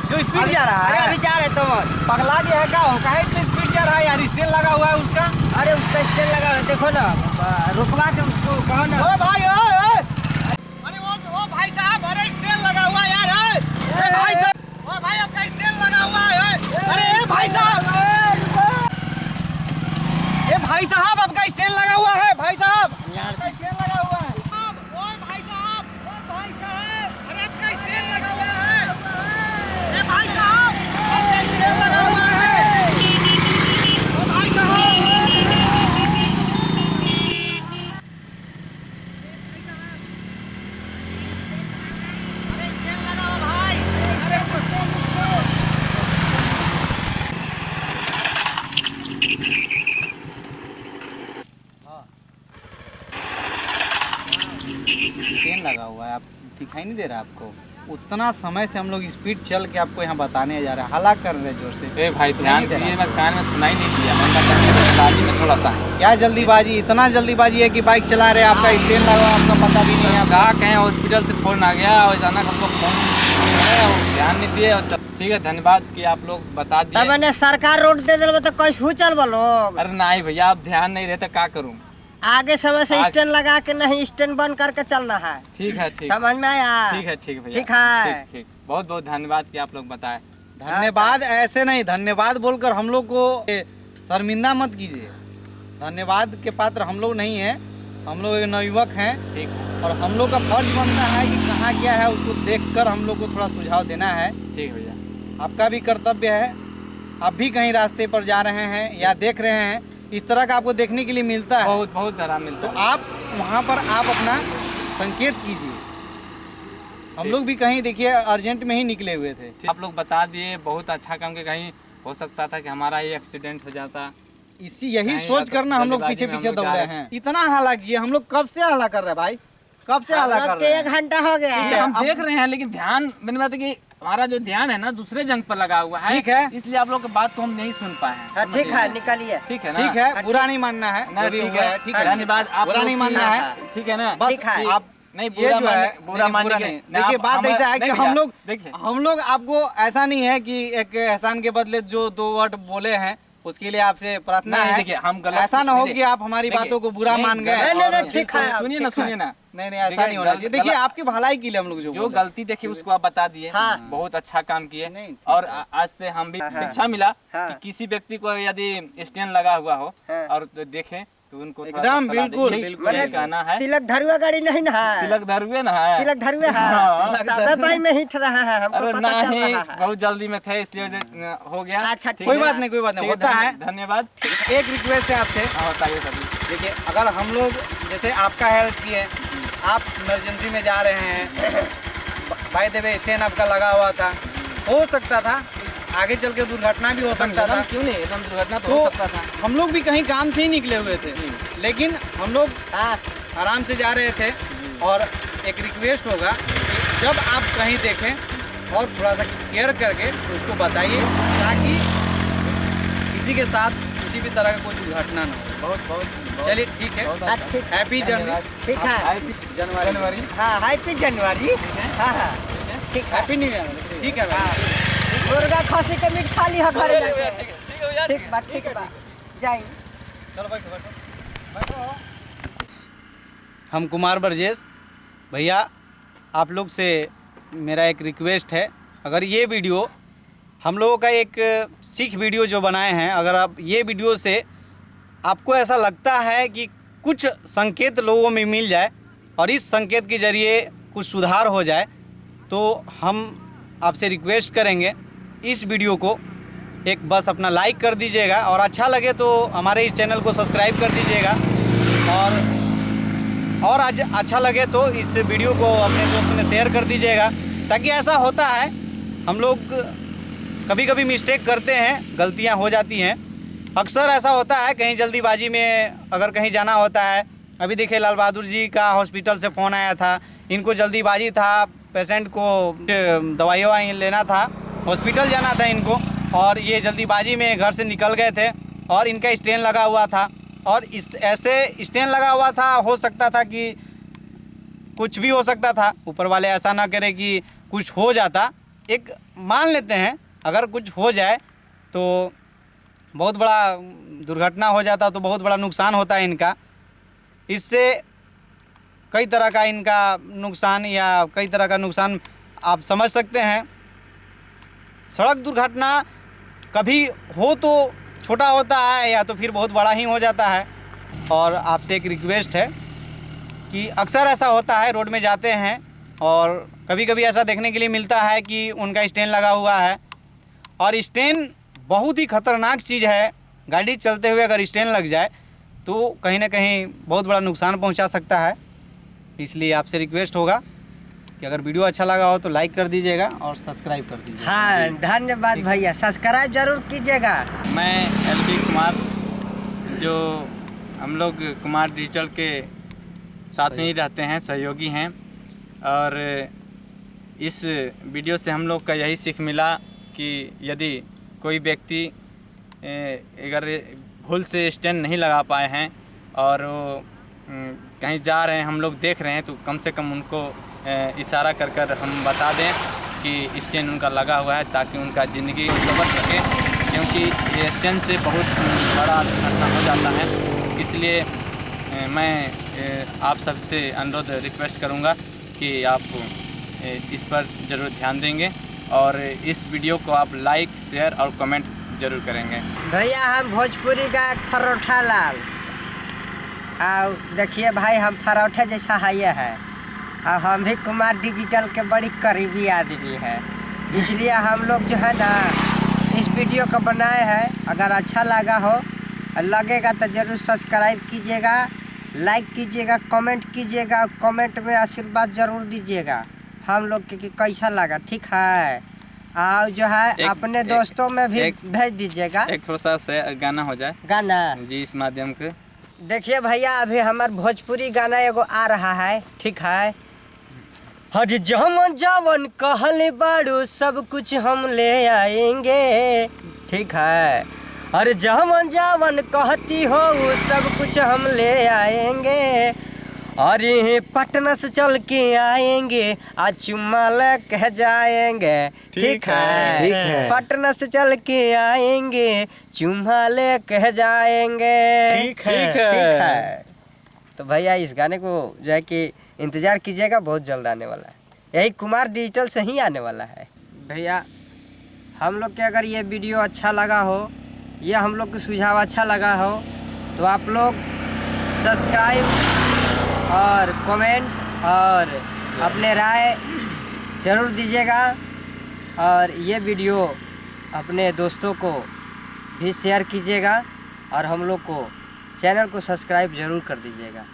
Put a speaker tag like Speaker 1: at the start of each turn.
Speaker 1: जो स्पीड जा रहा है
Speaker 2: अभी जा रहे तो
Speaker 1: पगला गया है, क्या हो काहे इतना स्पीड जा रहा है यार? स्टैंड लगा हुआ है उसका।
Speaker 2: अरे उसका स्टैंड लगा हुआ है, देखो ना, रुकवा के उसको कहो ना।
Speaker 1: ओ भाई अरे वो भाई साहब, अरे स्टैंड लगा हुआ है यार। अरे भाई साहब, ओ भाई आपका स्टैंड लगा हुआ है। अरे भाई साहब, ये भाई साहब आपका स्टैंड लगा हुआ है। भाई साहब स्टैंड लगा हुआ है। ओ भाई साहब, अरे आपका स्टैंड लगा हुआ है। ये भाई साहब आपका स्टैंड लगा हुआ है। ओ भाई साहब, अरे स्टैंड लगा हुआ भाई। अरे स्टैंड लगा हुआ है, आप दिखाई नहीं दे रहा आपको? उतना समय से हम लोग स्पीड चल के आपको यहाँ बताने जा रहे हैं, हला कर रहे हैं जोर से।
Speaker 3: ए भाई ध्यान दीजिए, मैं कान में सुनाई नहीं दिया, जल्दी में थोड़ा सा
Speaker 1: क्या जल्दीबाजी, इतना जल्दीबाजी है कि बाइक चला रहे हैं, आपका स्टैंड लगा, आपका पता भी नहीं है।
Speaker 3: कहाँ कहें हॉस्पिटल से फोन आ गया और अचानक हमको फोन ध्यान नहीं दिए। ठीक है, धन्यवाद कि आप लोग बता दिए।
Speaker 2: मैंने सरकार रोड दे दिल तो कैसे चल बोलो।
Speaker 3: अरे नहीं भैया, आप ध्यान नहीं रहते, क्या करूँ?
Speaker 2: आगे समय से स्टैंड लगा के नहीं, स्टैंड बंद करके चलना है।
Speaker 3: ठीक है, ठीक
Speaker 2: समझ में आया?
Speaker 3: ठीक है, ठीक भैया,
Speaker 2: ठीक है,
Speaker 3: ठीक। बहुत बहुत धन्यवाद कि आप लोग बताए।
Speaker 1: धन्यवाद ऐसे नहीं, धन्यवाद बोलकर हम लोग को शर्मिंदा मत कीजिए। धन्यवाद के पात्र हम लोग नहीं हैं, हम लोग एक नवयुवक हैं।
Speaker 3: ठीक है,
Speaker 1: और हम लोग का फर्ज बनता है कि कहाँ क्या है उसको देखकर हम लोग को थोड़ा सुझाव देना है।
Speaker 3: ठीक भैया,
Speaker 1: आपका भी कर्तव्य है। आप भी कहीं रास्ते पर जा रहे हैं या देख रहे हैं, इस तरह का आपको देखने के लिए मिलता है,
Speaker 3: बहुत बहुत आराम मिलता
Speaker 1: तो
Speaker 3: है।
Speaker 1: आप वहाँ पर आप अपना संकेत कीजिए। हम लोग भी कहीं देखिए अर्जेंट में ही निकले हुए थे।
Speaker 3: आप लोग बता दिए, बहुत अच्छा काम के। कहीं हो सकता था कि हमारा ही एक्सीडेंट हो जाता।
Speaker 1: यही सोच करना हम लोग पीछे पीछे दौड़े हैं। इतना हाला किए हम लोग, कब से हाला कर रहे हैं भाई, कब से हाला कर रहे हैं?
Speaker 2: 1 घंटा हो गया है।
Speaker 3: हम देख रहे हैं, लेकिन ध्यान मैंने बात है कि हमारा जो ध्यान है ना दूसरे जंग पर लगा हुआ है।
Speaker 1: ठीक है,
Speaker 3: इसलिए आप लोग की बात को हम नहीं सुन पाए हैं।
Speaker 2: ठीक है, निकलिए।
Speaker 3: ठीक है ना?
Speaker 1: ठीक है, बुरा नहीं मानना है।
Speaker 3: ना, ठीक है,
Speaker 1: ठीक है,
Speaker 3: धन्यवाद। आप
Speaker 1: बुरा नहीं मानना है,
Speaker 3: ठीक है ना?
Speaker 1: बस आप
Speaker 3: नहीं,
Speaker 1: ये जो है
Speaker 3: बुरा मानने
Speaker 1: देखिए, बात ऐसा है कि हम लोग आपको ऐसा नहीं है कि एक एहसान के बदले जो 2 वर्ड बोले हैं उसके लिए आपसे प्रार्थना है।
Speaker 3: देखिए, हम गलत,
Speaker 1: ऐसा ना हो कि आप हमारी बातों को बुरा मान गए।
Speaker 2: नहीं, ठीक है,
Speaker 3: सुनिए ना।
Speaker 1: नहीं, ऐसा नहीं होना चाहिए। देखिए, आपकी भलाई के लिए हम लोग जो
Speaker 3: गलती देखिए उसको आप बता दिए। बहुत अच्छा काम किए। और आज से हम भी शिक्षा मिला कि किसी व्यक्ति को यदि स्टैंड लगा हुआ हो और देखें तो उनको
Speaker 1: एकदम बिल्कुल
Speaker 3: कहना है,
Speaker 2: तिलक धरुआ गाड़ी नहीं ना है,
Speaker 3: तिलक धरुए ना है,
Speaker 2: तिलक धरुए है। भाई में हिट रहा है, हमको पता चल रहा है।
Speaker 3: बहुत जल्दी में थे इसलिए हो गया।
Speaker 2: अच्छा,
Speaker 1: कोई बात नहीं, होता है।
Speaker 3: धन्यवाद।
Speaker 1: एक रिक्वेस्ट है आपसे।
Speaker 3: बताइए सभी।
Speaker 1: देखिए, अगर हम लोग जैसे आपका हेल्प किए, आप इमरजेंसी में जा रहे हैं, बाय द वे स्टैंड आपका लगा हुआ था, हो सकता था आगे चल के दुर्घटना भी हो सकता था।
Speaker 3: क्यों नहीं, एकदम दुर्घटना तो हो सकता था।
Speaker 1: हम लोग भी कहीं काम से ही निकले हुए थे, लेकिन हम लोग आराम से जा रहे थे। और एक रिक्वेस्ट होगा कि जब आप कहीं देखें और थोड़ा सा केयर करके उसको बताइए, ताकि किसी के साथ किसी भी तरह का कोई दुर्घटना ना हो।
Speaker 3: बहुत
Speaker 1: चलिए, ठीक है, हैप्पी जनवरी।
Speaker 2: ठीक है,
Speaker 3: जनवरी।
Speaker 2: हाँ, हैप्पी जनवरी। हाँ, ठीक है,
Speaker 1: हैप्पी न्यू ईयर। ठीक है भाई,
Speaker 2: मुर्गा खसी के मीट खा ली है घरे जाके। ठीक बा, ठीक बा, जाइए।
Speaker 1: चलो बैठो। हम कुमार ब्रजेश भैया, आप लोग से मेरा एक रिक्वेस्ट है, अगर ये वीडियो हम लोगों का एक सीख वीडियो जो बनाए हैं, अगर आप ये वीडियो से आपको ऐसा लगता है कि कुछ संकेत लोगों में मिल जाए और इस संकेत के ज़रिए कुछ सुधार हो जाए, तो हम आपसे रिक्वेस्ट करेंगे इस वीडियो को एक बस अपना लाइक कर दीजिएगा, और अच्छा लगे तो हमारे इस चैनल को सब्सक्राइब कर दीजिएगा, और आज अच्छा लगे तो इस वीडियो को अपने दोस्तों में शेयर कर दीजिएगा। ताकि ऐसा होता है, हम लोग कभी कभी मिस्टेक करते हैं, गलतियां हो जाती हैं, अक्सर ऐसा होता है। कहीं जल्दीबाजी में अगर कहीं जाना होता है, अभी देखिए लाल बहादुर जी का हॉस्पिटल से फ़ोन आया था, इनको जल्दीबाजी था, पेशेंट को दवाइयाँ लेना था, हॉस्पिटल जाना था इनको, और ये जल्दीबाजी में घर से निकल गए थे और इनका स्टैंड लगा हुआ था, और इस ऐसे स्टैंड लगा हुआ था, हो सकता था कि कुछ भी हो सकता था, ऊपर वाले ऐसा ना करे कि कुछ हो जाता। एक मान लेते हैं अगर कुछ हो जाए तो बहुत बड़ा दुर्घटना हो जाता, तो बहुत बड़ा नुकसान होता है इनका। इससे कई तरह का इनका नुकसान या कई तरह का नुकसान आप समझ सकते हैं। सड़क दुर्घटना कभी हो तो छोटा होता है या तो फिर बहुत बड़ा ही हो जाता है। और आपसे एक रिक्वेस्ट है कि अक्सर ऐसा होता है, रोड में जाते हैं और कभी कभी ऐसा देखने के लिए मिलता है कि उनका स्टैंड लगा हुआ है, और स्टैंड बहुत ही खतरनाक चीज़ है। गाड़ी चलते हुए अगर स्टैंड लग जाए तो कहीं ना कहीं बहुत बड़ा नुकसान पहुंचा सकता है। इसलिए आपसे रिक्वेस्ट होगा कि अगर वीडियो अच्छा लगा हो तो लाइक कर दीजिएगा और सब्सक्राइब कर दीजिएगा।
Speaker 2: हाँ, धन्यवाद भैया, सब्सक्राइब जरूर कीजिएगा।
Speaker 3: मैं LB कुमार, जो हम लोग कुमार डिजिटल के साथ में ही रहते हैं, सहयोगी हैं, और इस वीडियो से हम लोग का यही सीख मिला कि यदि कोई व्यक्ति अगर भूल से स्टैंड नहीं लगा पाए हैं और वो कहीं जा रहे हैं, हम लोग देख रहे हैं, तो कम से कम उनको इशारा कर कर हम बता दें कि स्टैंड उनका लगा हुआ है, ताकि उनका ज़िंदगी संभल सके, क्योंकि ये स्टैंड से बहुत बड़ा नुकसान हो जाता है। इसलिए मैं आप सबसे अनुरोध रिक्वेस्ट करूँगा कि आप इस पर ज़रूर ध्यान देंगे और इस वीडियो को आप लाइक, शेयर और कमेंट ज़रूर करेंगे।
Speaker 2: भैया हम भोजपुरी का परोठा लाल, और देखिए भाई हम परोठा जैसा है, और हम भी कुमार डिजिटल के बड़ी करीबी आदमी हैं, इसलिए हम लोग जो है ना इस वीडियो को बनाए हैं। अगर अच्छा लगा हो, लगेगा तो ज़रूर सब्सक्राइब कीजिएगा, लाइक कीजिएगा, कमेंट कीजिएगा, कमेंट में आशीर्वाद ज़रूर दीजिएगा हम लोग के कि कैसा लगा, ठीक है। और जो है अपने दोस्तों में भी भेज दीजिएगा।
Speaker 3: एक थोड़ा सा गाना हो जाए,
Speaker 2: गाना
Speaker 3: जी, इस माध्यम से
Speaker 2: देखिए भैया, अभी हमार भोजपुरी गाना एगो आ रहा है, ठीक है। हज जमन जावन कहले बाड़ू सब कुछ हम ले आएंगे, ठीक है। अरे जमन जावन कहती हो सब कुछ हम ले आएंगे, अरे पटना से चल के आएंगे, आज चुम्मा लग जाएंगे, ठीक है। पटना से चल के आएंगे, चुम्मा लेके जाएंगे, ठीक है। तो भैया इस गाने को जो है कि इंतज़ार कीजिएगा, बहुत जल्द आने वाला है, यही कुमार डिजिटल से ही आने वाला है। भैया हम लोग के अगर ये वीडियो अच्छा लगा हो या हम लोग को सुझाव अच्छा लगा हो तो आप लोग सब्सक्राइब और कमेंट और अपने राय ज़रूर दीजिएगा, और ये वीडियो अपने दोस्तों को भी शेयर कीजिएगा, और हम लोग को चैनल को सब्सक्राइब ज़रूर कर दीजिएगा।